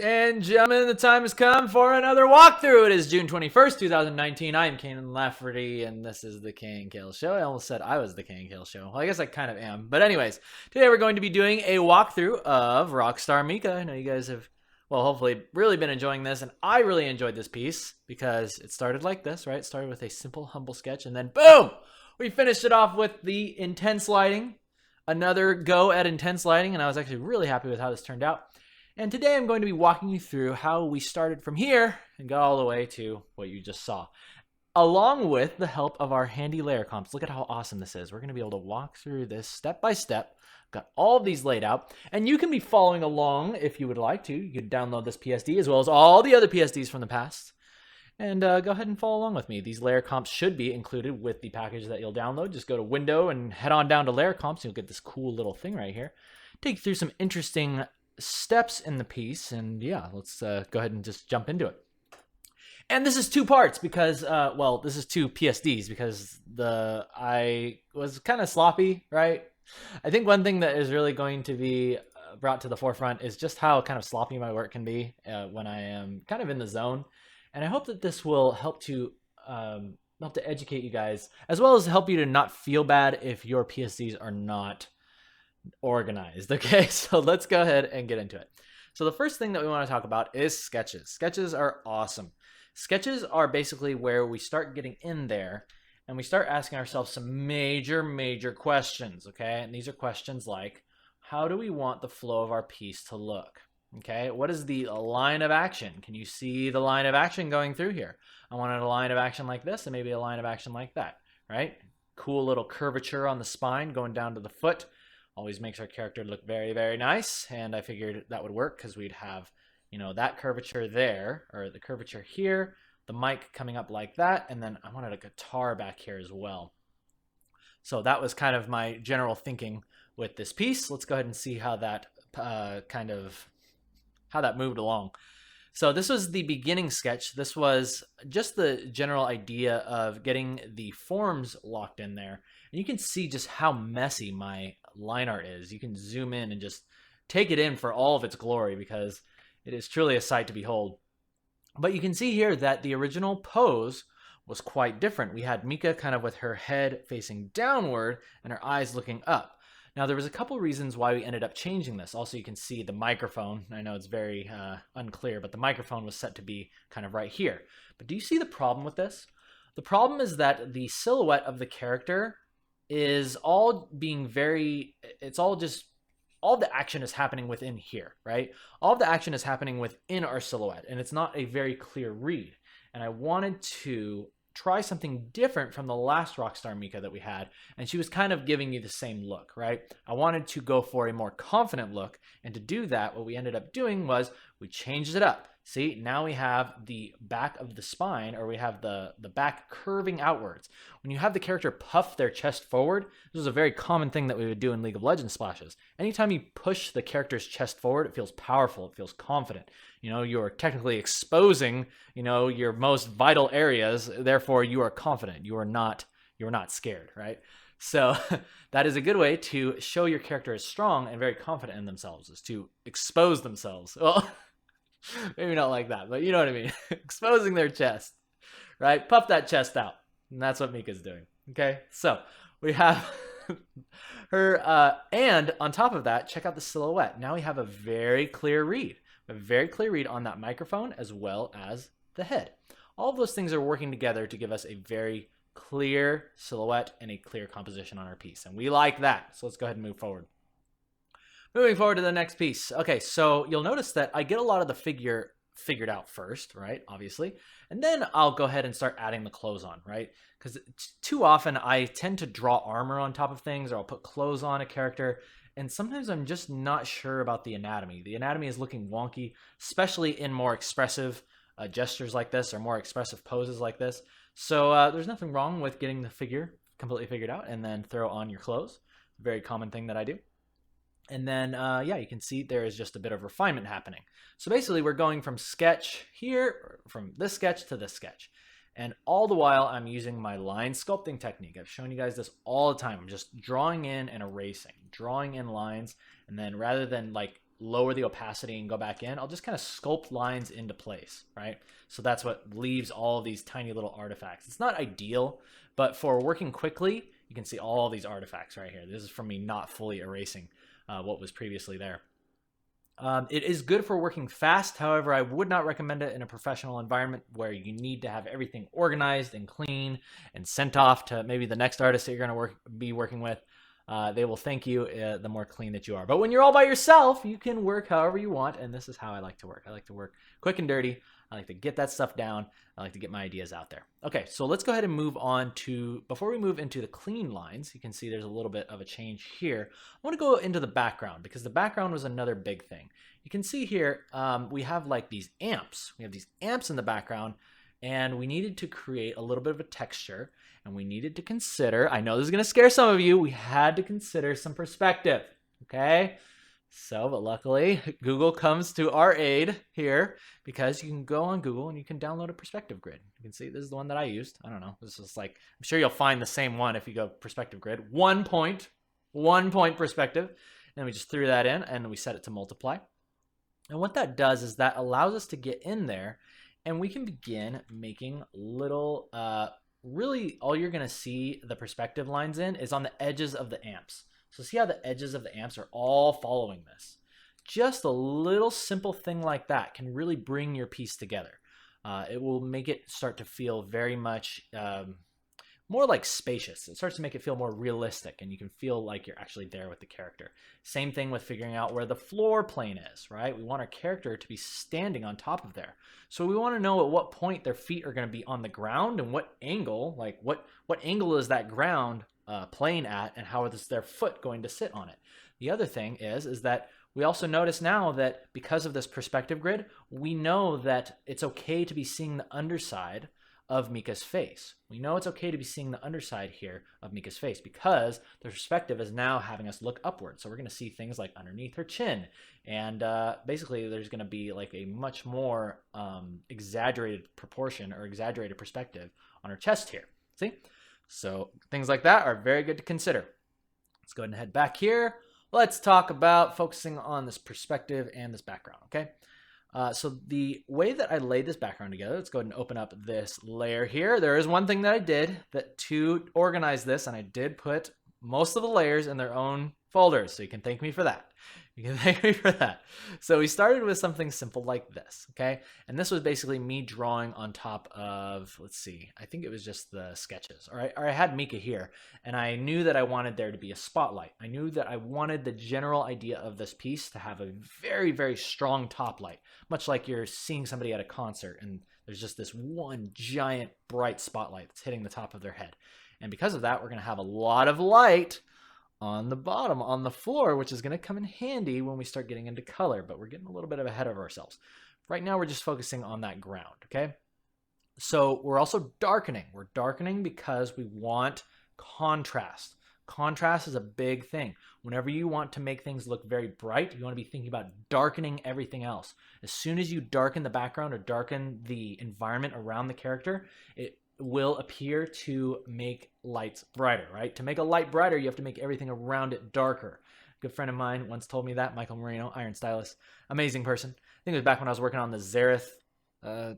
and gentlemen, the time has come for another walkthrough. It is June 21st, 2019. I am Kienan Lafferty, and this is the King and Kale Show. I almost said I was the King and Kale Show. Well, I guess I kind of am. But anyways, today we're going to be doing a walkthrough of Rockstar Mika. I know you guys have, well, hopefully really been enjoying this, and I really enjoyed this piece because it started like this, right? It started with a simple, humble sketch, and then boom! We finished it off with the intense lighting. Another go at intense lighting, and I was actually really happy with how this turned out. And today I'm going to be walking you through how we started from here and got all the way to what you just saw, along with the help of our handy layer comps. Look at how awesome this is. We're going to be able to walk through this step by step. Got all of these laid out, and you can be following along if you would like to. You could download this PSD as well as all the other PSDs from the past. And go ahead and follow along with me. These layer comps should be included with the package that you'll download. Just go to Window and head on down to layer comps. You'll get this cool little thing right here. Take you through some interesting steps in the piece. And yeah, let's go ahead and just jump into it. And this is two parts because, well, this is two PSDs because I was kind of sloppy, right? I think one thing that is really going to be brought to the forefront is just how kind of sloppy my work can be when I am kind of in the zone. And I hope that this will help to educate you guys, as well as help you to not feel bad if your PSDs are not organized. Okay, so let's go ahead and get into it. So the first thing that we want to talk about is sketches. Sketches are awesome. Sketches are basically where we start getting in there and we start asking ourselves some major questions, okay? And these are questions like, how do we want the flow of our piece to look? Okay, what is the line of action? Can you see the line of action going through here? I wanted a line of action like this and maybe a line of action like that, right? Cool little curvature on the spine going down to the foot. Always makes our character look very nice. And I figured that would work because we'd have, you know, that curvature there, or the curvature here, the mic coming up like that. And then I wanted a guitar back here as well. So that was kind of my general thinking with this piece. Let's go ahead and see how that how that moved along. So this was the beginning sketch. This was just the general idea of getting the forms locked in there. And you can see just how messy my line art is. You can zoom in and just take it in for all of its glory because it is truly a sight to behold. But you can see here that the original pose was quite different. We had Mika kind of with her head facing downward and her eyes looking up. Now, there was a couple reasons why we ended up changing this. Also, you can see the microphone. I know it's very unclear, but the microphone was set to be kind of right here. But do you see the problem with this? The problem is that the silhouette of the character is all being all the action is happening within here, right? All of the action is happening within our silhouette, and it's not a very clear read. And I wanted to try something different from the last Rockstar Mika that we had, and she was kind of giving you the same look, right? I wanted to go for a more confident look, and to do that, what we ended up doing was we changed it up. See, now we have the back of the spine, or we have the back curving outwards. When you have the character puff their chest forward, this is a very common thing that we would do in League of Legends splashes. Anytime you push the character's chest forward, it feels powerful, it feels confident. You know, you're technically exposing, you know, your most vital areas, therefore you are confident. You're not scared, right? So that is a good way to show your character is strong and very confident in themselves, is to expose themselves. Well, maybe not like that, but you know what I mean. Exposing their chest, right? Puff that chest out. And that's what Mika's doing. Okay, so we have her, and on top of that, check out the silhouette. Now we have a very clear read. A very clear read on that microphone as well as the head. All of those things are working together to give us a very clear silhouette and a clear composition on our piece. And we like that. So let's go ahead and move forward. Moving forward to the next piece. Okay, so you'll notice that I get a lot of the figure figured out first, right? Obviously. And then I'll go ahead and start adding the clothes on, right? Because too often I tend to draw armor on top of things, or I'll put clothes on a character. And sometimes I'm just not sure about the anatomy. The anatomy is looking wonky, especially in more expressive gestures like this, or more expressive poses like this. So there's nothing wrong with getting the figure completely figured out and then throw on your clothes. Very common thing that I do. And then, yeah, you can see there is just a bit of refinement happening. So basically, we're going from sketch here, from this sketch to this sketch. And all the while, I'm using my line sculpting technique. I've shown you guys this all the time. I'm just drawing in and erasing, drawing in lines. And then rather than like lower the opacity and go back in, I'll just kind of sculpt lines into place, right? So that's what leaves all of these tiny little artifacts. It's not ideal, but for working quickly, you can see all these artifacts right here. This is from me not fully erasing what was previously there. It is good for working fast. However, I would not recommend it in a professional environment where you need to have everything organized and clean and sent off to maybe the next artist that you're going to be working with. They will thank you the more clean that you are. But when you're all by yourself, you can work however you want, and this is how I like to work. I like to work quick and dirty. I like to get that stuff down. I like to get my ideas out there. Okay, so let's go ahead and move on to, before we move into the clean lines, you can see there's a little bit of a change here. I want to go into the background because the background was another big thing. You can see here, we have like these amps. We have these amps in the background, and we needed to create a little bit of a texture, and we needed to consider, I know this is going to scare some of you, we had to consider some perspective, okay? So, but luckily, Google comes to our aid here because you can go on Google and you can download a perspective grid. You can see this is the one that I used. I don't know. This is like, I'm sure you'll find the same one if you go perspective grid. 1 point perspective. And we just threw that in and we set it to multiply. And what that does is that allows us to get in there and we can begin making little, really all you're going to see the perspective lines in is on the edges of the amps. So see how the edges of the amps are all following this. Just a little simple thing like that can really bring your piece together. It will make it start to feel very much more like spacious. It starts to make it feel more realistic and you can feel like you're actually there with the character. Same thing with figuring out where the floor plane is, right? We want our character to be standing on top of there. So we want to know at what point their feet are going to be on the ground and what angle, like what angle is that ground plane at and how is their foot going to sit on it. The other thing is that we also notice now that because of this perspective grid, we know that it's okay to be seeing the underside of Mika's face. We know it's okay to be seeing the underside here of Mika's face because the perspective is now having us look upward. So we're going to see things like underneath her chin. And basically there's going to be like a much more exaggerated proportion or exaggerated perspective on her chest here. See? So things like that are very good to consider. Let's go ahead and head back here. Let's talk about focusing on this perspective and this background, okay? So the way that I laid this background together, let's go ahead and open up this layer here. There is one thing that I did to organize this, and I did put most of the layers in their own folders, so you can thank me for that. You can thank me for that. So we started with something simple like this, okay? And this was basically me drawing on top of, let's see, I think it was just the sketches. Or I had Mika here, and I knew that I wanted there to be a spotlight. I knew that I wanted the general idea of this piece to have a very, very strong top light, much like you're seeing somebody at a concert, and there's just this one giant bright spotlight that's hitting the top of their head. And because of that, we're going to have a lot of light on the bottom, on the floor, which is going to come in handy when we start getting into color, but we're getting a little bit ahead of ourselves. Right now, we're just focusing on that ground, okay? So we're also darkening. We're darkening because we want contrast. Contrast is a big thing. Whenever you want to make things look very bright, you want to be thinking about darkening everything else. As soon as you darken the background or darken the environment around the character, it will appear to make lights brighter, right? To make a light brighter, you have to make everything around it darker. A good friend of mine once told me that, Michael Marino, Iron Stylist, amazing person. I think it was back when I was working on the Zareth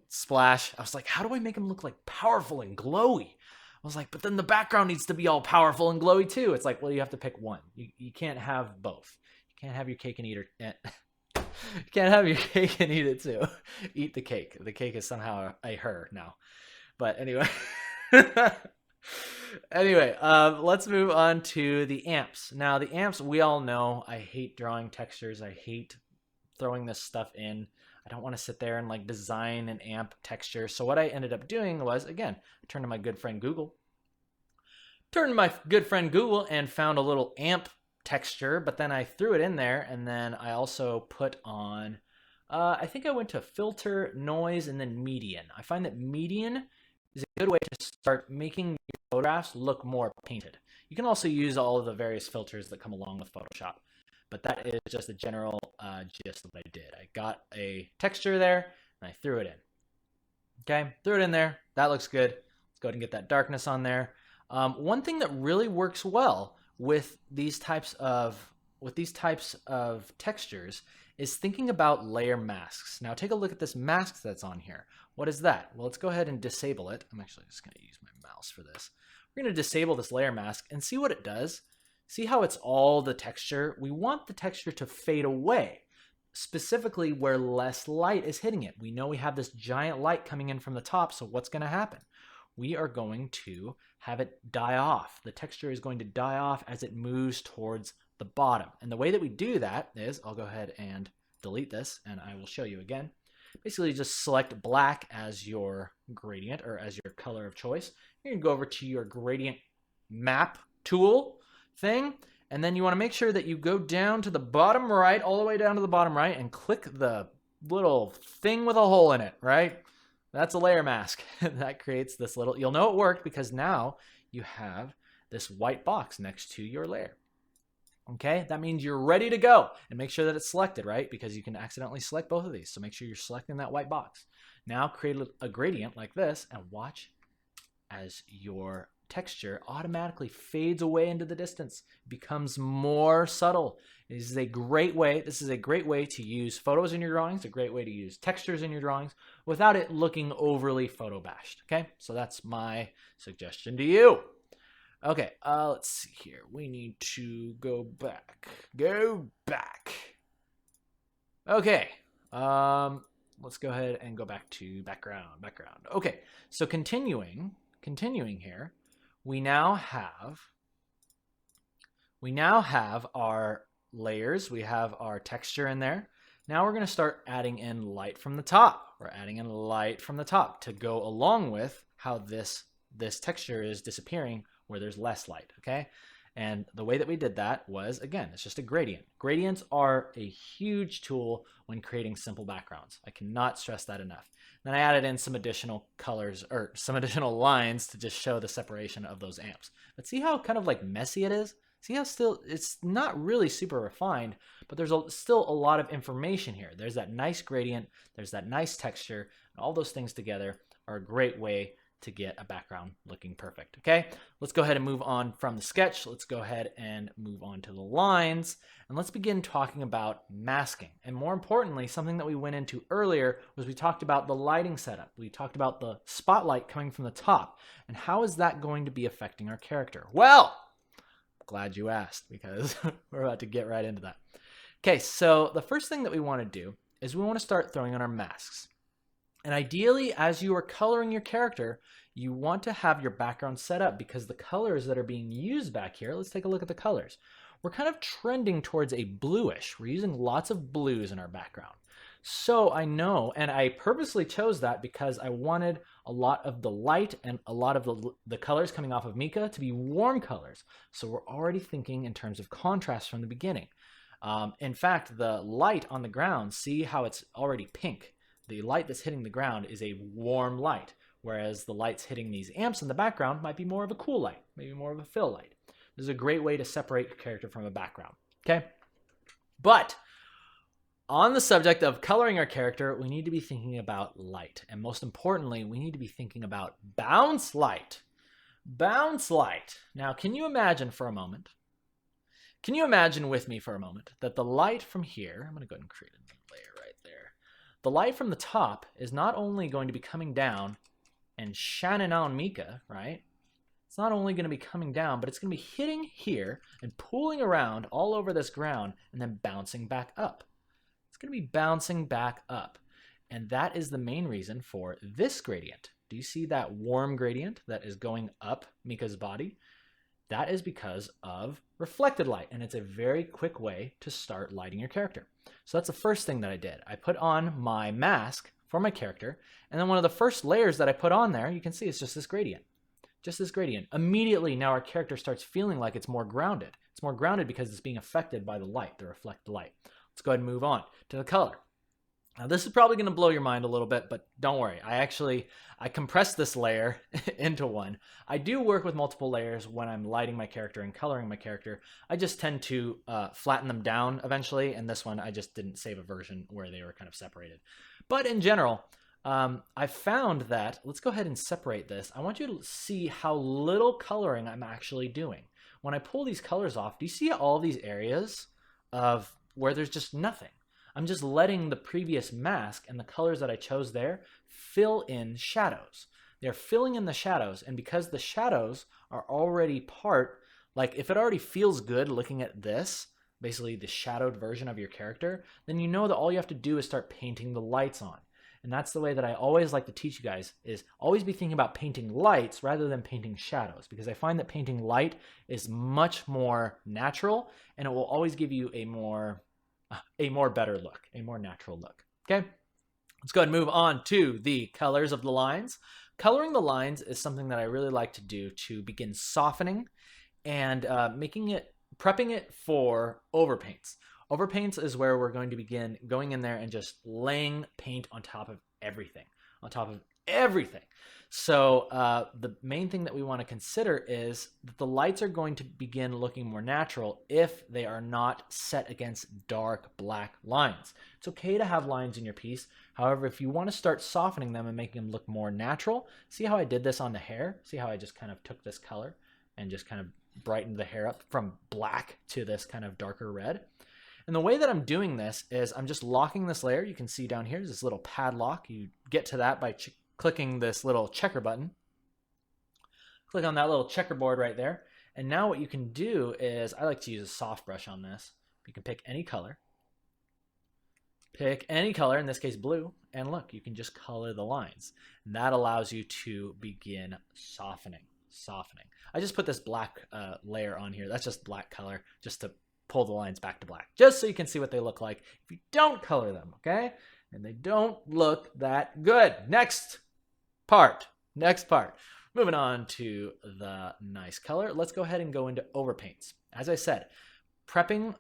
splash. I was like, how do I make him look like powerful and glowy? I was like, but then the background needs to be all powerful and glowy too. It's like, well, you have to pick one. You can't have both. You can't have your cake and eat it. You can't have your cake and eat it too. Eat the cake. The cake is somehow a her now. But anyway, let's move on to the amps. Now, the amps, we all know I hate drawing textures. I hate throwing this stuff in. I don't want to sit there and like design an amp texture. So what I ended up doing was, again, I turned to my good friend Google. And found a little amp texture, but then I threw it in there, and then I also put on, I think I went to filter, noise, and then median. I find that median is a good way to start making your photographs look more painted. You can also use all of the various filters that come along with Photoshop, but that is just the general gist of what I did. I got a texture there, and I threw it in. Okay, threw it in there. That looks good. Let's go ahead and get that darkness on there. One thing that really works well with these types of textures is thinking about layer masks. Now take a look at this mask that's on here. What is that? Well, let's go ahead and disable it. I'm actually just going to use my mouse for this. We're going to disable this layer mask and see what it does. See how it's all the texture? We want the texture to fade away, specifically where less light is hitting it. We know we have this giant light coming in from the top, so what's going to happen? We are going to have it die off. The texture is going to die off as it moves towards the bottom. And the way that we do that is, I'll go ahead and delete this and I will show you again. Basically just select black as your gradient or as your color of choice. You can go over to your gradient map tool thing, and then you want to make sure that you go down to the bottom right, all the way down to the bottom right, and click the little thing with a hole in it, right? That's a layer mask. That creates this little, you'll know it worked because now you have this white box next to your layer. Okay, that means you're ready to go. And make sure that it's selected, right? Because you can accidentally select both of these. So make sure you're selecting that white box. Now create a gradient like this and watch as your texture automatically fades away into the distance, becomes more subtle. This is a great way to use photos in your drawings, a great way to use textures in your drawings without it looking overly photo bashed. Okay, so that's my suggestion to you. Okay, let's see here. We need to go back. Okay, let's go ahead and go back to background. Okay, so continuing here, we now have our layers, we have our texture in there. Now we're going to start adding in light from the top. We're adding in light from the top to go along with how this texture is disappearing where there's less light, okay? And the way that we did that was, again, it's just a gradient. Gradients are a huge tool when creating simple backgrounds. I cannot stress that enough. Then I added in some additional colors or some additional lines to just show the separation of those amps. But see how kind of like messy it is? See how still it's not really super refined, but there's still a lot of information here. There's that nice gradient, there's that nice texture, and all those things together are a great way to get a background looking perfect. Okay, let's go ahead and move on from the sketch. Let's go ahead and move on to the lines, and let's begin talking about masking. And more importantly, something that we went into earlier was we talked about the lighting setup. We talked about the spotlight coming from the top, and how is that going to be affecting our character? Well, glad you asked, because we're about to get right into that. Okay, so the first thing that we want to do is we want to start throwing on our masks. And ideally, as you are coloring your character, you want to have your background set up because the colors that are being used back here, let's take a look at the colors. We're kind of trending towards a bluish. We're using lots of blues in our background. So I know, and I purposely chose that because I wanted a lot of the light and a lot of the colors coming off of Mika to be warm colors. So we're already thinking in terms of contrast from the beginning. In fact, the light on the ground, see how it's already pink. The light that's hitting the ground is a warm light, whereas the lights hitting these amps in the background might be more of a cool light, maybe more of a fill light. This is a great way to separate your character from a background, okay? But on the subject of coloring our character, we need to be thinking about light. And most importantly, we need to be thinking about bounce light. Bounce light. Now, can you imagine for a moment, can you imagine with me for a moment that the light from here, I'm going to go ahead and create a layer right there. The light from the top is not only going to be coming down and shining on Mika, right? It's not only going to be coming down, but it's going to be hitting here and pulling around all over this ground and then bouncing back up. It's going to be bouncing back up. And that is the main reason for this gradient. Do you see that warm gradient that is going up Mika's body? That is because of reflected light, and it's a very quick way to start lighting your character. So that's the first thing that I did. I put on my mask for my character, and then one of the first layers that I put on there, you can see it's just this gradient. Just this gradient. Immediately now our character starts feeling like it's more grounded. It's more grounded because it's being affected by the light, the reflected light. Let's go ahead and move on to the color. Now this is probably going to blow your mind a little bit, but don't worry. I compressed this layer into one. I do work with multiple layers when I'm lighting my character and coloring my character. I just tend to flatten them down eventually, and this one I just didn't save a version where they were kind of separated. But in general, I found that, let's go ahead and separate this. I want you to see how little coloring I'm actually doing. When I pull these colors off, do you see all these areas of where there's just nothing? I'm just letting the previous mask and the colors that I chose there fill in shadows. They're filling in the shadows, and because the shadows are already part, like if it already feels good looking at this, basically the shadowed version of your character, then you know that all you have to do is start painting the lights on. And that's the way that I always like to teach you guys, is always be thinking about painting lights rather than painting shadows, because I find that painting light is much more natural, and it will always give you a more better look, a more natural look. Okay, let's go ahead and move on to the colors of the lines. Coloring the lines is something that I really like to do to begin softening and prepping it for overpaints. Overpaints is where we're going to begin going in there and just laying paint on top of everything, So the main thing that we want to consider is that the lights are going to begin looking more natural if they are not set against dark black lines. It's okay to have lines in your piece. However, if you want to start softening them and making them look more natural, see how I did this on the hair? See how I just kind of took this color and just kind of brightened the hair up from black to this kind of darker red? And the way that I'm doing this is I'm just locking this layer. You can see down here is this little padlock. You get to that by clicking this little checker button. Click on that little checkerboard right there. And now what you can do is, I like to use a soft brush on this. You can pick any color. Pick any color, in this case blue, and look, you can just color the lines. And that allows you to begin softening. I just put this black layer on here. That's just black color, just to pull the lines back to black, just so you can see what they look like if you don't color them, okay? And they don't look that good. Next part. Moving on to the nice color. Let's go ahead and go into overpaints. As I said, prepping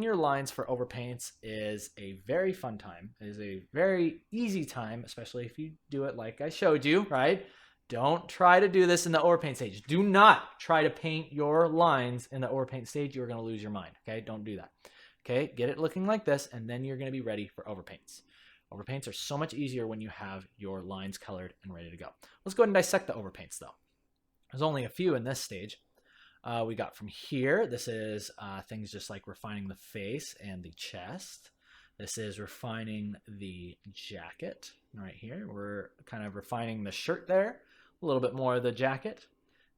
your lines for overpaints is a very fun time. It is a very easy time, especially if you do it like I showed you, right? Don't try to do this in the overpaint stage. Do not try to paint your lines in the overpaint stage. You're going to lose your mind, okay? Don't do that. Okay, get it looking like this, and then you're going to be ready for overpaints. Overpaints are so much easier when you have your lines colored and ready to go. Let's go ahead and dissect the overpaints, though. There's only a few in this stage. We got from here, this is things just like refining the face and the chest. This is refining the jacket right here. We're kind of refining the shirt there. A little bit more of the jacket.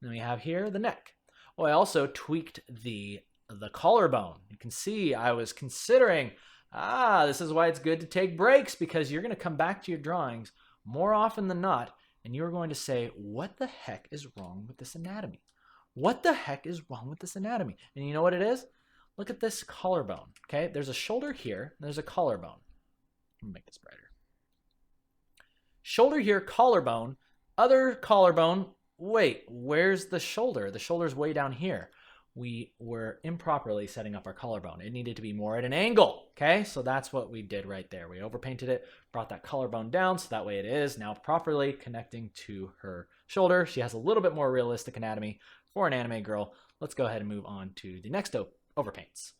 Then we have here the neck. Oh, I also tweaked the collarbone. You can see I was considering, this is why it's good to take breaks, because you're going to come back to your drawings more often than not, and you're going to say, what the heck is wrong with this anatomy? What the heck is wrong with this anatomy? And you know what it is? Look at this collarbone, okay? There's a shoulder here, there's a collarbone. Let me make this brighter. Shoulder here, collarbone. Other collarbone, wait, where's the shoulder? The shoulder's way down here. We were improperly setting up our collarbone. It needed to be more at an angle, okay? So that's what we did right there. We overpainted it, brought that collarbone down, so that way it is now properly connecting to her shoulder. She has a little bit more realistic anatomy for an anime girl. Let's go ahead and move on to the next overpaints.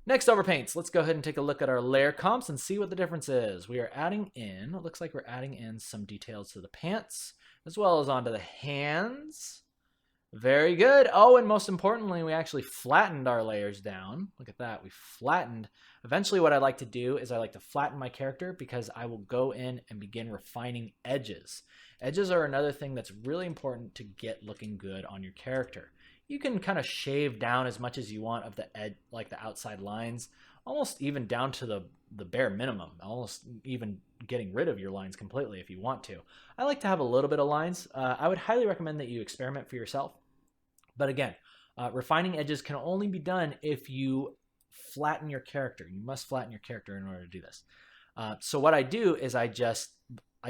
Next overpaints, let's go ahead and take a look at our layer comps and see what the difference is. We are adding in, it looks like we're adding in some details to the pants, as well as onto the hands. Very good. Oh, and most importantly, we actually flattened our layers down. Look at that, we flattened. Eventually what I like to do is I like to flatten my character, because I will go in and begin refining edges. Edges are another thing that's really important to get looking good on your character. You can kind of shave down as much as you want of the edge, like the outside lines, almost even down to the bare minimum, almost even getting rid of your lines completely if you want to. I like to have a little bit of lines. I would highly recommend that you experiment for yourself. But again, refining edges can only be done if you flatten your character. You must flatten your character in order to do this. So what I do is I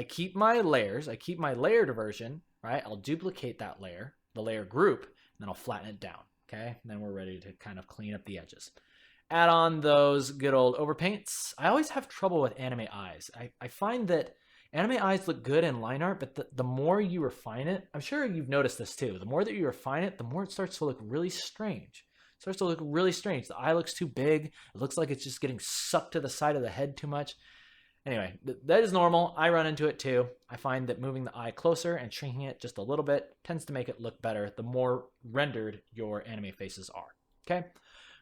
keep my layers, I keep my layered version, right? I'll duplicate that layer, the layer group, and then I'll flatten it down, okay? And then we're ready to kind of clean up the edges. Add on those good old overpaints. I always have trouble with anime eyes. I find that anime eyes look good in line art, but the more you refine it, I'm sure you've noticed this too, the more that you refine it, the more it starts to look really strange. It starts to look really strange. The eye looks too big. It looks like it's just getting sucked to the side of the head too much. Anyway, that is normal. I run into it too. I find that moving the eye closer and shrinking it just a little bit tends to make it look better the more rendered your anime faces are. Okay,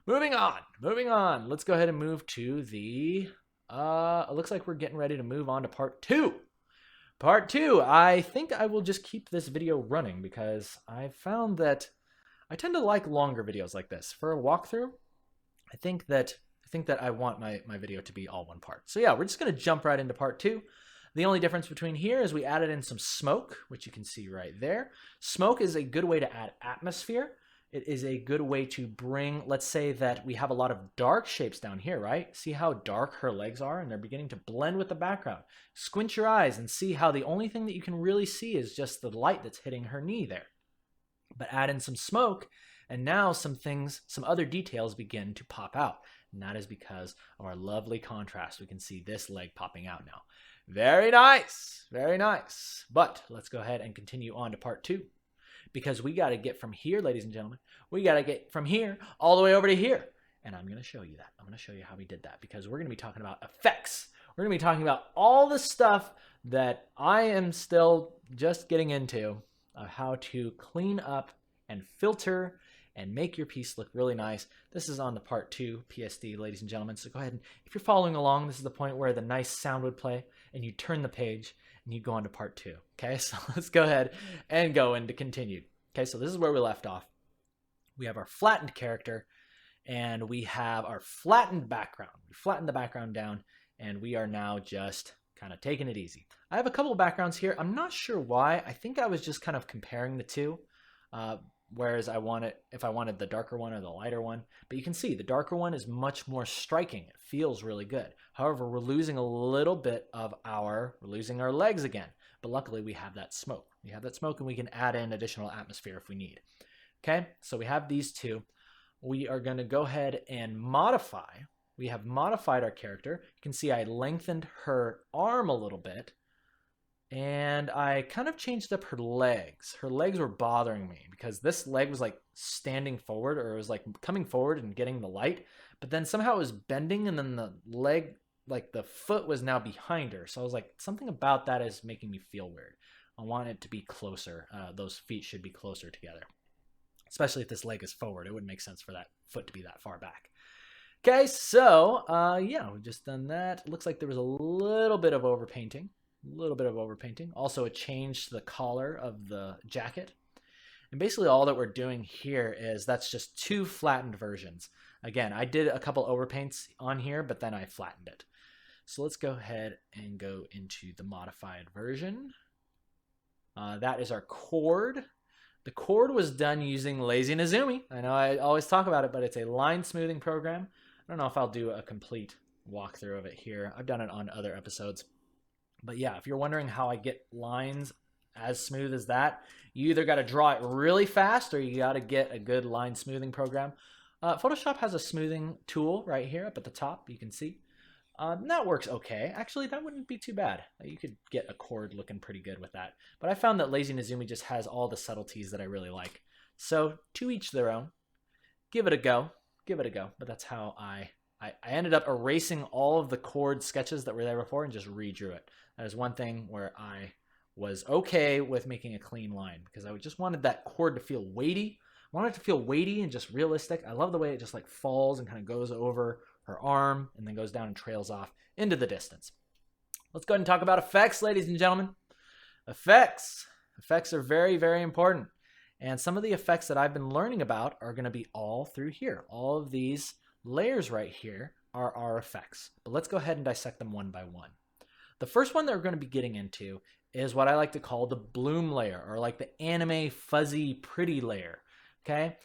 moving on. Let's go ahead and move to the it looks like we're getting ready to move on to part 2. Part 2, I think I will just keep this video running because I found that I tend to like longer videos like this. For a walkthrough, I think that I want my video to be all one part. So yeah, we're just gonna jump right into part 2. The only difference between here is we added in some smoke, which you can see right there. Smoke is a good way to add atmosphere. It is a good way to bring, let's say that we have a lot of dark shapes down here, right? See how dark her legs are, and they're beginning to blend with the background. Squint your eyes and see how the only thing that you can really see is just the light that's hitting her knee there. But add in some smoke, and now some other details begin to pop out. And that is because of our lovely contrast. We can see this leg popping out now. Very nice, very nice. But let's go ahead and continue on to part 2. Because we got to get from here, ladies and gentlemen, we got to get from here all the way over to here. And I'm going to show you that. I'm going to show you how we did that because we're going to be talking about effects. We're going to be talking about all the stuff that I am still just getting into of how to clean up and filter and make your piece look really nice. This is on the part 2 PSD, ladies and gentlemen. So go ahead and if you're following along, this is the point where the nice sound would play and you turn the page and you go on to part 2. Okay, so let's go ahead and go into continued. Okay, so this is where we left off. We have our flattened character and we have our flattened background. We flattened the background down and we are now just kind of taking it easy. I have a couple of backgrounds here. I'm not sure why. I think I was just kind of comparing the two. Whereas if I wanted the darker one or the lighter one. But you can see the darker one is much more striking. It feels really good. However, we're losing a little bit of we're losing our legs again. But luckily we have that smoke. We have that smoke and we can add in additional atmosphere if we need. Okay, so we have these two. We are going to go ahead and modify. We have modified our character. You can see I lengthened her arm a little bit. And I kind of changed up her legs. Her legs were bothering me because this leg was like standing forward or it was like coming forward and getting the light. But then somehow it was bending and then the leg, like the foot was now behind her. So I was like, something about that is making me feel weird. I want it to be closer. Those feet should be closer together. Especially if this leg is forward. It wouldn't make sense for that foot to be that far back. Okay, so yeah, we've just done that. It looks like there was a little bit of overpainting. Also, it changed the collar of the jacket. And basically all that we're doing here is that's just 2 flattened versions. Again, I did a couple overpaints on here, but then I flattened it. So let's go ahead and go into the modified version. That is our cord. The cord was done using Lazy Nezumi. I know I always talk about it, but it's a line smoothing program. I don't know if I'll do a complete walkthrough of it here. I've done it on other episodes. But yeah, if you're wondering how I get lines as smooth as that, you either got to draw it really fast or you got to get a good line smoothing program. Photoshop has a smoothing tool right here up at the top, you can see. That works okay. Actually, that wouldn't be too bad. You could get a cord looking pretty good with that. But I found that Lazy Nezumi just has all the subtleties that I really like. So to each their own. Give it a go. But that's how I ended up erasing all of the cord sketches that were there before and just redrew it. That is one thing where I was okay with making a clean line because I just wanted that cord to feel weighty. I wanted it to feel weighty and just realistic. I love the way it just like falls and kind of goes over her arm and then goes down and trails off into the distance. Let's go ahead and talk about effects, ladies and gentlemen. Effects. Effects are very, very important. And some of the effects that I've been learning about are going to be all through here. All of these layers right here are our effects. But let's go ahead and dissect them one by one. The first one that we're going to be getting into is what I like to call the bloom layer, or like the anime fuzzy pretty layer. Okay?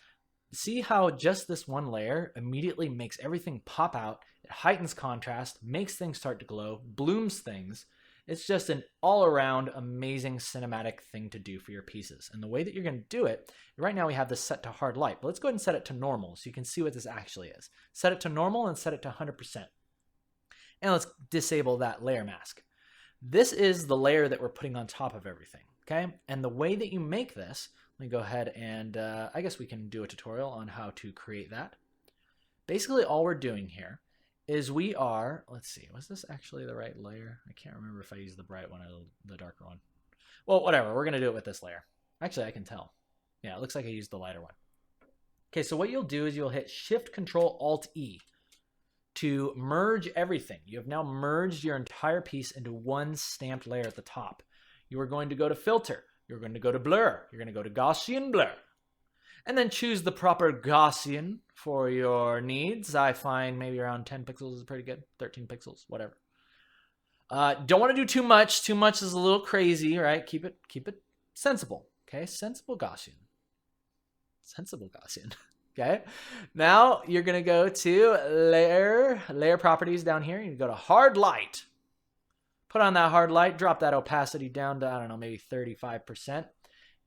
See how just this one layer immediately makes everything pop out. It heightens contrast, makes things start to glow, blooms things. It's just an all-around amazing cinematic thing to do for your pieces. And the way that you're going to do it, right now we have this set to hard light, but let's go ahead and set it to normal so you can see what this actually is. Set it to normal and set it to 100%. And let's disable that layer mask. This is the layer that we're putting on top of everything, okay? And the way that you make this, let me go ahead and I guess we can do a tutorial on how to create that. Basically, all we're doing here is we are, let's see, was this actually the right layer? I can't remember if I used the bright one or the darker one. Well, whatever, we're going to do it with this layer. Actually, I can tell. Yeah, it looks like I used the lighter one. Okay, so what you'll do is you'll hit Shift-Control-Alt-E. to merge everything. You have now merged your entire piece into one stamped layer at the top. You are going to go to filter. You're going to go to blur. You're going to go to Gaussian blur. And then choose the proper Gaussian for your needs. I find maybe around 10 pixels is pretty good. 13 pixels, whatever. Don't want to do too much. Too much is a little crazy, right? Keep it sensible. Okay, sensible Gaussian. Sensible Gaussian. Okay. Now you're gonna go to layer properties down here. You go to hard light. Put on that hard light. Drop that opacity down to, I don't know, maybe 35%.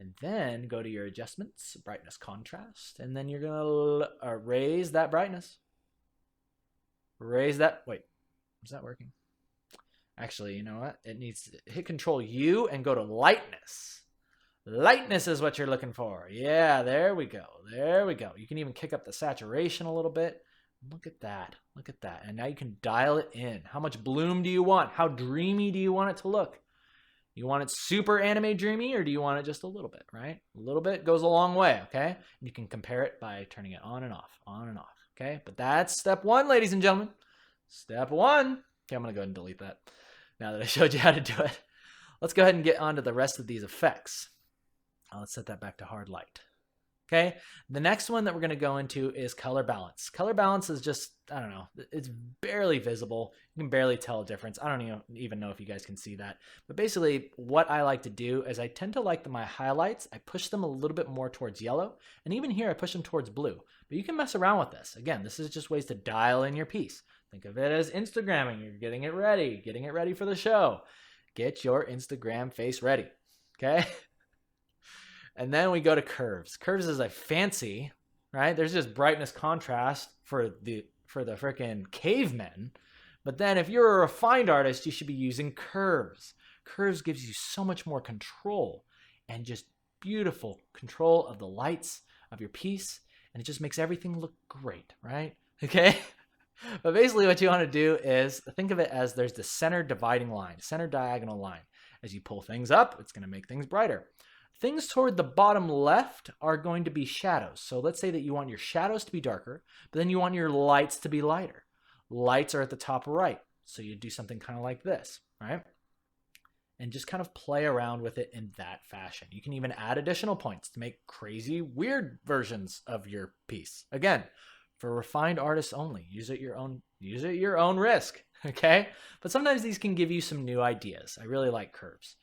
And then go to your adjustments, brightness, contrast, and then you're gonna raise that brightness. Raise that. Wait, is that working? Actually, you know what? It needs to hit Control U and go to lightness. Lightness is what you're looking for. Yeah, there we go. There we go. You can even kick up the saturation a little bit. Look at that. Look at that. And now you can dial it in. How much bloom do you want? How dreamy do you want it to look? You want it super anime dreamy, or do you want it just a little bit, right? A little bit goes a long way, okay? And you can compare it by turning it on and off, okay? But that's step one, ladies and gentlemen. Step one. Okay, I'm going to go ahead and delete that now that I showed you how to do it. Let's go ahead and get on to the rest of these effects. Let's set that back to hard light. Okay, the next one that we're going to go into is color balance. Color balance is just, I don't know, it's barely visible. You can barely tell a difference. I don't even know if you guys can see that. But basically, what I like to do is I tend to like my highlights. I push them a little bit more towards yellow. And even here, I push them towards blue. But you can mess around with this. Again, this is just ways to dial in your piece. Think of it as Instagramming. You're getting it ready for the show. Get your Instagram face ready, okay? And then we go to curves. Curves is a fancy, right? There's just brightness contrast for the freaking cavemen. But then if you're a refined artist, you should be using curves. Curves gives you so much more control and just beautiful control of the lights of your piece. And it just makes everything look great, right? Okay? But basically what you want to do is think of it as there's the center dividing line, center diagonal line. As you pull things up, it's going to make things brighter. Things toward the bottom left are going to be shadows. So let's say that you want your shadows to be darker, but then you want your lights to be lighter. Lights are at the top right. So you do something kind of like this, right? And just kind of play around with it in that fashion. You can even add additional points to make crazy, weird versions of your piece. Again, for refined artists only. Use it at your own risk, okay? But sometimes these can give you some new ideas. I really like curves.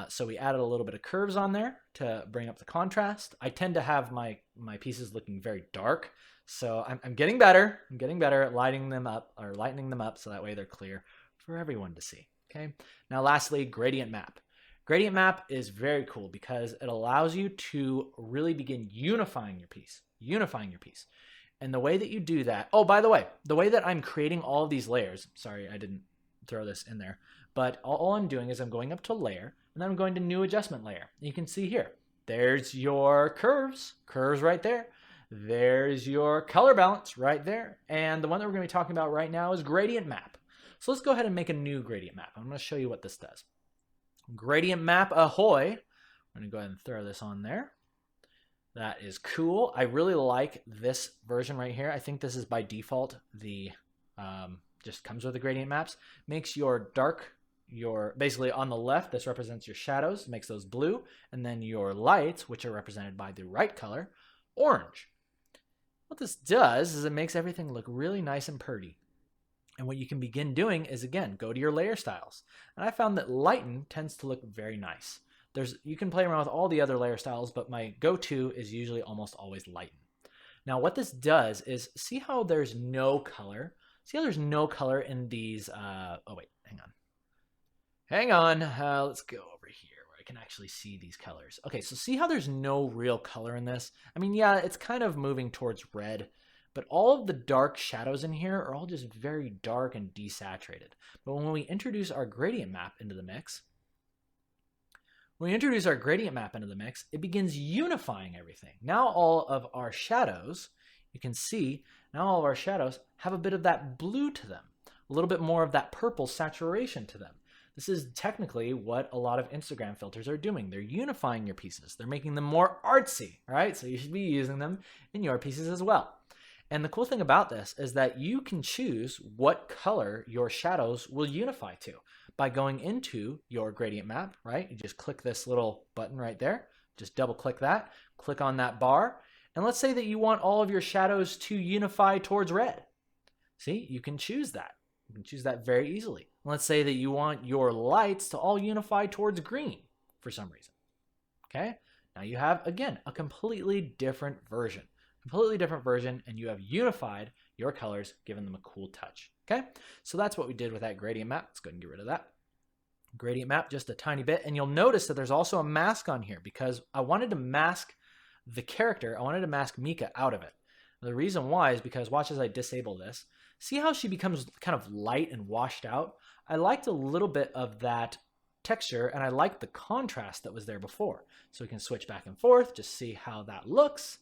So we added a little bit of curves on there to bring up the contrast. I tend to have my pieces looking very dark, so I'm getting better. I'm getting better at lightening them up so that way they're clear for everyone to see. Okay. Now, lastly, gradient map. Gradient map is very cool because it allows you to really begin unifying your piece. And the way that you do that, oh, by the way that I'm creating all of these layers, sorry, I didn't throw this in there, but all I'm doing is I'm going up to layer, and then I'm going to new adjustment layer. You can see here, there's your curves right there. There's your color balance right there. And the one that we're going to be talking about right now is gradient map. So let's go ahead and make a new gradient map. I'm going to show you what this does. Gradient map ahoy. I'm going to go ahead and throw this on there. That is cool. I really like this version right here. I think this is by default. The just comes with the gradient maps. Makes your basically on the left, this represents your shadows, makes those blue, and then your lights, which are represented by the right color, orange. What this does is it makes everything look really nice and pretty. And what you can begin doing is, again, go to your layer styles. And I found that lighten tends to look very nice. You can play around with all the other layer styles, but my go-to is usually almost always lighten. Now, what this does is, see how there's no color? See how there's no color in these, oh wait, hang on. Let's go over here where I can actually see these colors. Okay, so see how there's no real color in this? I mean, yeah, it's kind of moving towards red, but all of the dark shadows in here are all just very dark and desaturated. But when we introduce our gradient map into the mix, it begins unifying everything. Now all of our shadows, you can see, now all of our shadows have a bit of that blue to them, a little bit more of that purple saturation to them. This is technically what a lot of Instagram filters are doing. They're unifying your pieces. They're making them more artsy, right? So you should be using them in your pieces as well. And the cool thing about this is that you can choose what color your shadows will unify to by going into your gradient map, right? You just click this little button right there, just double click that, click on that bar, and let's say that you want all of your shadows to unify towards red. See, you can choose that. You can choose that very easily. Let's say that you want your lights to all unify towards green for some reason. Okay, now you have, again, a completely different version. And you have unified your colors, given them a cool touch. Okay, so that's what we did with that gradient map. Let's go ahead and get rid of that. Gradient map just a tiny bit, and you'll notice that there's also a mask on here because I wanted to mask the character. I wanted to mask Mika out of it. The reason why is because watch as I disable this. See how she becomes kind of light and washed out? I liked a little bit of that texture, and I liked the contrast that was there before. So we can switch back and forth, just see how that looks.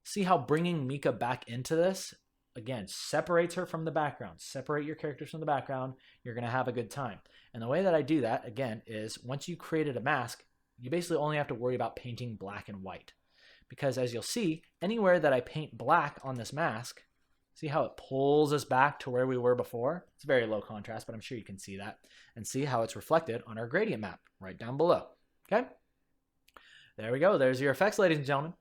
See how bringing Mika back into this, again, separates her from the background. Separate your characters from the background. You're going to have a good time. And the way that I do that, again, is once you created a mask, you basically only have to worry about painting black and white. Because as you'll see, anywhere that I paint black on this mask, see how it pulls us back to where we were before? It's very low contrast, but I'm sure you can see that. And see how it's reflected on our gradient map right down below. Okay? There we go. There's your effects, ladies and gentlemen.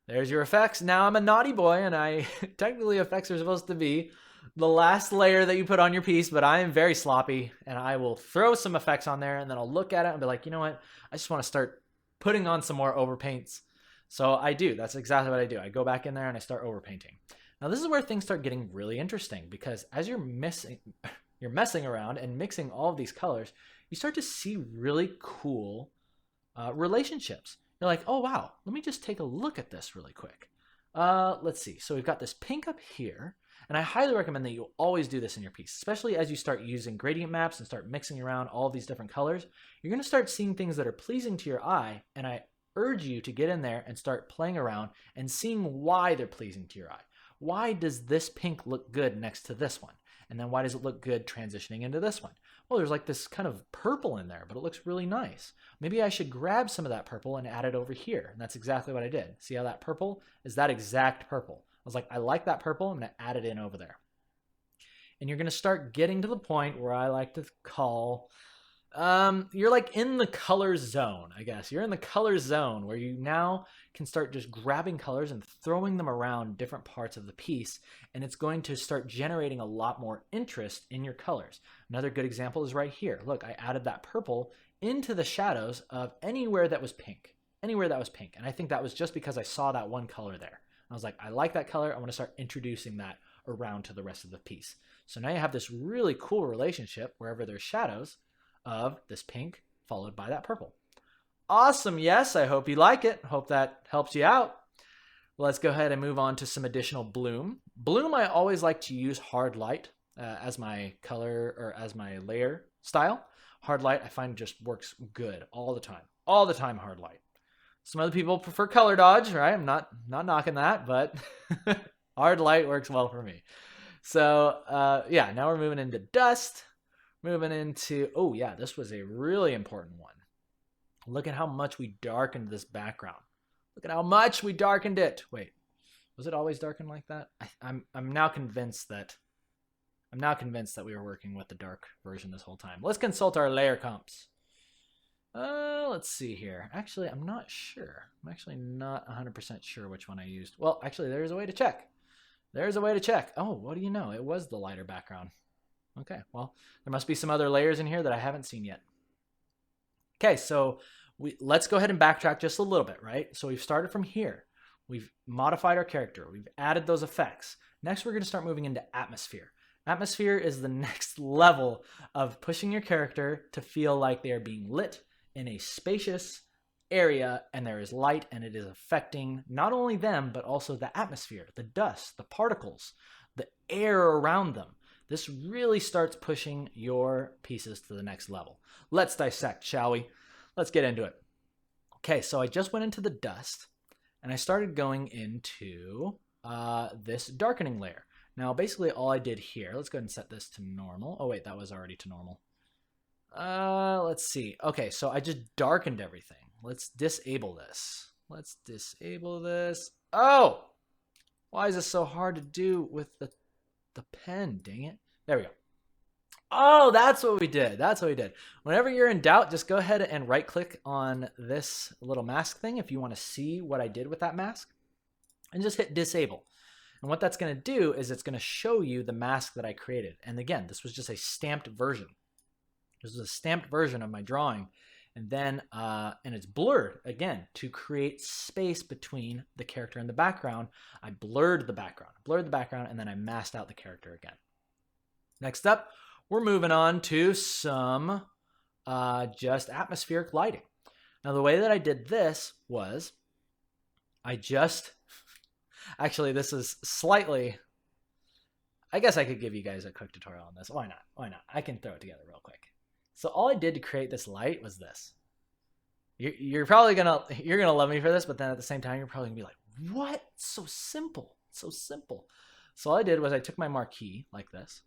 There's your effects. Now I'm a naughty boy, and technically effects are supposed to be the last layer that you put on your piece, but I am very sloppy, and I will throw some effects on there, and then I'll look at it and be like, you know what? I just want to start putting on some more overpaints. So I do. That's exactly what I do. I go back in there and I start overpainting. Now this is where things start getting really interesting because as you're messing around and mixing all of these colors, you start to see really cool relationships. You're like, oh wow, let me just take a look at this really quick. Let's see. So we've got this pink up here, and I highly recommend that you always do this in your piece, especially as you start using gradient maps and start mixing around all of these different colors. You're going to start seeing things that are pleasing to your eye, and I urge you to get in there and start playing around and seeing why they're pleasing to your eye. Why does this pink look good next to this one? And then why does it look good transitioning into this one? Well, there's like this kind of purple in there, but it looks really nice. Maybe I should grab some of that purple and add it over here. And that's exactly what I did. See how that purple is that exact purple? I was like, I like that purple. I'm going to add it in over there. And you're going to start getting to the point where I like to call, you're like in the color zone, I guess. You're in the color zone where you now can start just grabbing colors and throwing them around different parts of the piece. And it's going to start generating a lot more interest in your colors. Another good example is right here. Look, I added that purple into the shadows of anywhere that was pink. Anywhere that was pink. And I think that was just because I saw that one color there. I was like, I like that color. I want to start introducing that around to the rest of the piece. So now you have this really cool relationship wherever there's shadows of this pink followed by that purple. Awesome. Yes, I hope you like it. Hope that helps you out. Let's go ahead and move on to some additional bloom. Bloom, I always like to use hard light as my color or as my layer style. Hard light I find just works good all the time. All the time hard light. Some other people prefer color dodge, right? I'm not knocking that, but hard light works well for me. So yeah, now we're moving into dust. Moving into, oh yeah, this was a really important one. Look at how much we darkened this background. Look at how much we darkened it. Wait, was it always darkened like that? I'm now convinced that we were working with the dark version this whole time. Let's consult our layer comps. Let's see here. Actually, I'm not sure. I'm actually not 100% sure which one I used. Well, actually, there's a way to check. There's a way to check. Oh, what do you know? It was the lighter background. Okay, well, there must be some other layers in here that I haven't seen yet. Okay, so let's go ahead and backtrack just a little bit, right? So we've started from here. We've modified our character. We've added those effects. Next, we're going to start moving into atmosphere. Atmosphere is the next level of pushing your character to feel like they are being lit in a spacious area, and there is light, and it is affecting not only them, but also the atmosphere, the dust, the particles, the air around them. This really starts pushing your pieces to the next level. Let's dissect, shall we? Let's get into it. Okay, so I just went into the dust, and I started going into this darkening layer. Now, basically all I did here, let's go ahead and set this to normal. Oh wait, that was already to normal. Let's see. Okay, so I just darkened everything. Let's disable this. Let's disable this. Oh! Why is this so hard to do with the pen? Dang it. There we go. Oh, that's what we did. That's what we did. Whenever you're in doubt, just go ahead and right click on this little mask thing if you want to see what I did with that mask, and just hit disable. And what that's going to do is it's going to show you the mask that I created. And again, this was just a stamped version. This is a stamped version of my drawing. And then, and it's blurred again to create space between the character and the background. I blurred the background, and then I masked out the character again. Next up, we're moving on to some just atmospheric lighting. Now, the way that I did this was actually, this is slightly, I guess I could give you guys a quick tutorial on this. Why not? Why not? I can throw it together real quick. So all I did to create this light was this. You're probably you're gonna love me for this, but then at the same time, you're probably gonna be like, what? So simple, so simple. So all I did was I took my marquee like this.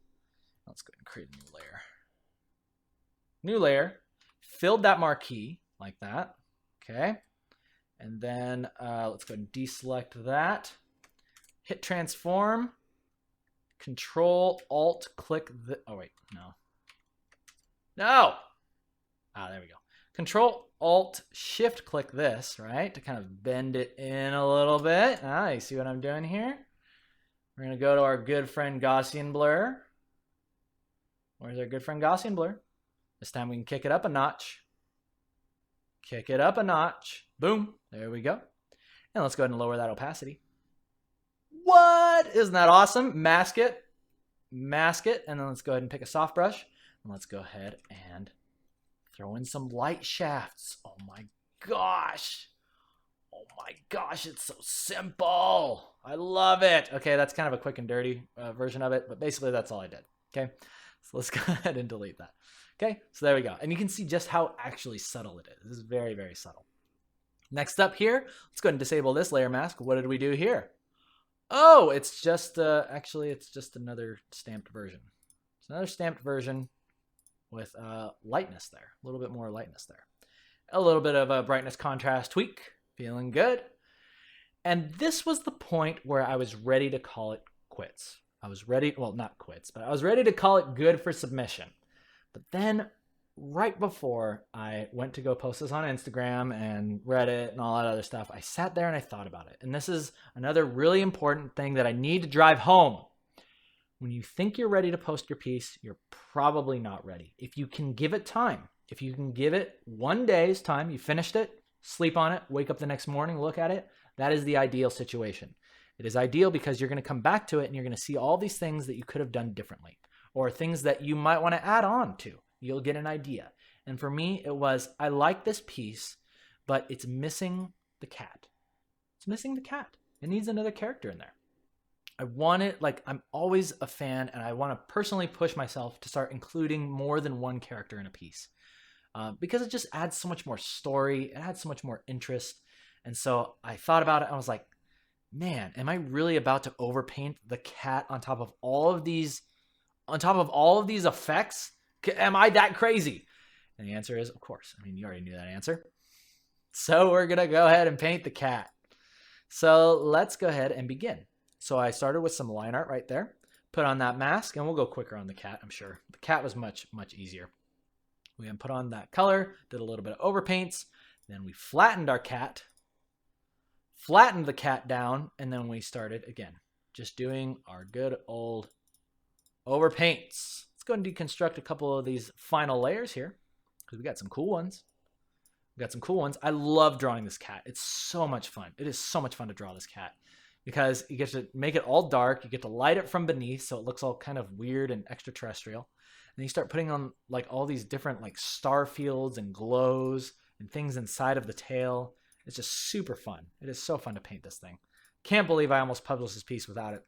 Let's go ahead and create a new layer. New layer, filled that marquee like that, okay? And then let's go ahead and deselect that. Hit transform, Control, Alt, click the, oh wait, no. No! Ah, there we go. Control, Alt, Shift, click this, right? To kind of bend it in a little bit. Ah, you see what I'm doing here? We're gonna go to our good friend Gaussian blur. Where's our good friend Gaussian blur? This time we can kick it up a notch. Kick it up a notch. Boom. There we go. And let's go ahead and lower that opacity. What? Isn't that awesome? Mask it. Mask it. And then let's go ahead and pick a soft brush. And let's go ahead and throw in some light shafts. Oh my gosh. Oh my gosh, it's so simple. I love it. Okay, that's kind of a quick and dirty version of it, but basically that's all I did. Okay, so let's go ahead and delete that. Okay, so there we go. And you can see just how actually subtle it is. This is very, very subtle. Next up here, let's go ahead and disable this layer mask. What did we do here? Oh, it's just, actually, it's just another stamped version. It's another stamped version with lightness there. A little bit more lightness there. A little bit of a brightness contrast tweak. Feeling good. And this was the point where I was ready to call it quits. I was ready, well, not quits, but I was ready to call it good for submission. But then right before I went to go post this on Instagram and Reddit and all that other stuff, I sat there and I thought about it. And this is another really important thing that I need to drive home. When you think you're ready to post your piece, you're probably not ready. If you can give it time, if you can give it one day's time, you finished it, sleep on it, wake up the next morning, look at it, that is the ideal situation. It is ideal because you're going to come back to it and you're going to see all these things that you could have done differently or things that you might want to add on to. You'll get an idea. And for me, it was, I like this piece, but it's missing the cat. It's missing the cat. It needs another character in there. I want it, like, I'm always a fan and I want to personally push myself to start including more than one character in a piece. Because it just adds so much more story. It adds so much more interest. And so I thought about it. And I was like, man, am I really about to overpaint the cat on top of all of these effects? Am I that crazy? And the answer is, of course. I mean, you already knew that answer. So we're going to go ahead and paint the cat. So let's go ahead and begin. So I started with some line art right there. Put on that mask, and we'll go quicker on the cat, I'm sure. The cat was much, much easier. We put on that color, did a little bit of overpaints, then we flattened our cat, flattened the cat down, and then we started again, just doing our good old overpaints. Let's go and deconstruct a couple of these final layers here, because we got some cool ones. I love drawing this cat. It's so much fun. It is so much fun to draw this cat, because you get to make it all dark, you get to light it from beneath, so it looks all kind of weird and extraterrestrial. And you start putting on like all these different like star fields and glows and things inside of the tail. It's just super fun. It is so fun to paint this thing. Can't believe I almost published this piece without it.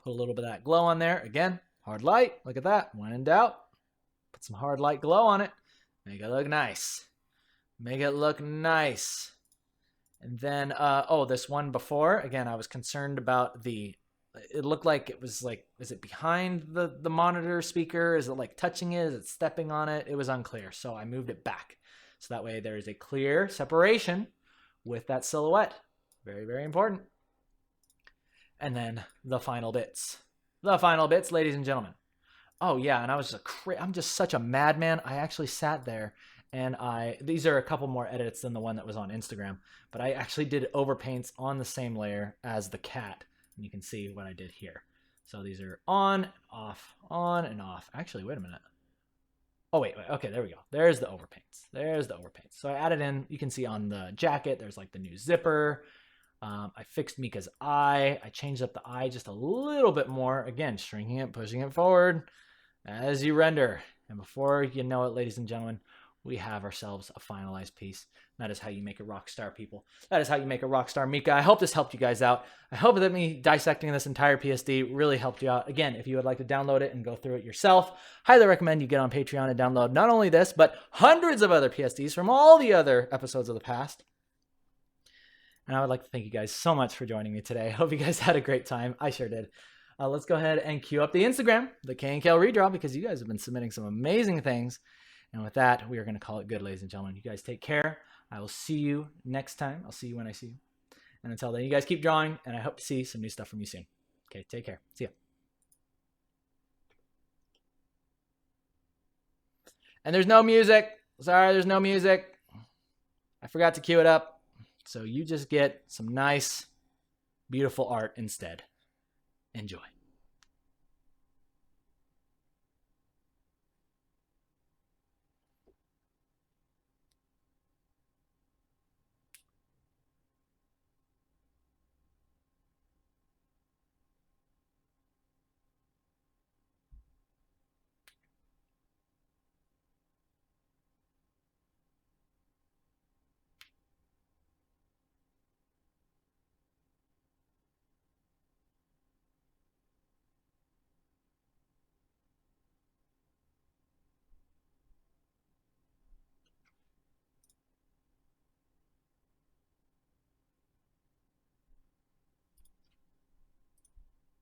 Put a little bit of that glow on there. Again, hard light. Look at that. When in doubt, put some hard light glow on it. Make it look nice. Make it look nice. And then, this one before, again, I was concerned about it looked like it was like, is it behind the monitor speaker? Is it like touching it? Is it stepping on it? It was unclear. So I moved it back. So that way there is a clear separation with that silhouette. Very, very important. And then the final bits. The final bits, ladies and gentlemen. Oh yeah, and I'm just such a madman. I actually sat there and these are a couple more edits than the one that was on Instagram, but I actually did overpaints on the same layer as the cat, and you can see what I did here. So these are on, off, on, and off. Actually, wait a minute. Oh wait, okay, there we go. There's the overpaints. There's the overpaints. So I added in, you can see on the jacket, there's like the new zipper. I fixed Mika's eye. I changed up the eye just a little bit more. Again, shrinking it, pushing it forward as you render. And before you know it, ladies and gentlemen, we have ourselves a finalized piece. That is how you make a rock star, people. That is how you make a rock star, Mika. I hope this helped you guys out. I hope that me dissecting this entire PSD really helped you out. Again, if you would like to download it and go through it yourself, highly recommend you get on Patreon and download not only this, but hundreds of other PSDs from all the other episodes of the past. And I would like to thank you guys so much for joining me today. I hope you guys had a great time. I sure did. Let's go ahead and cue up the Instagram, the K&K redraw, because you guys have been submitting some amazing things. And with that, we are going to call it good, ladies and gentlemen. You guys take care. I will see you next time. I'll see you when I see you. And until then, you guys keep drawing, and I hope to see some new stuff from you soon. Okay, take care. See ya. And there's no music. Sorry, there's no music. I forgot to cue it up. So you just get some nice, beautiful art instead. Enjoy.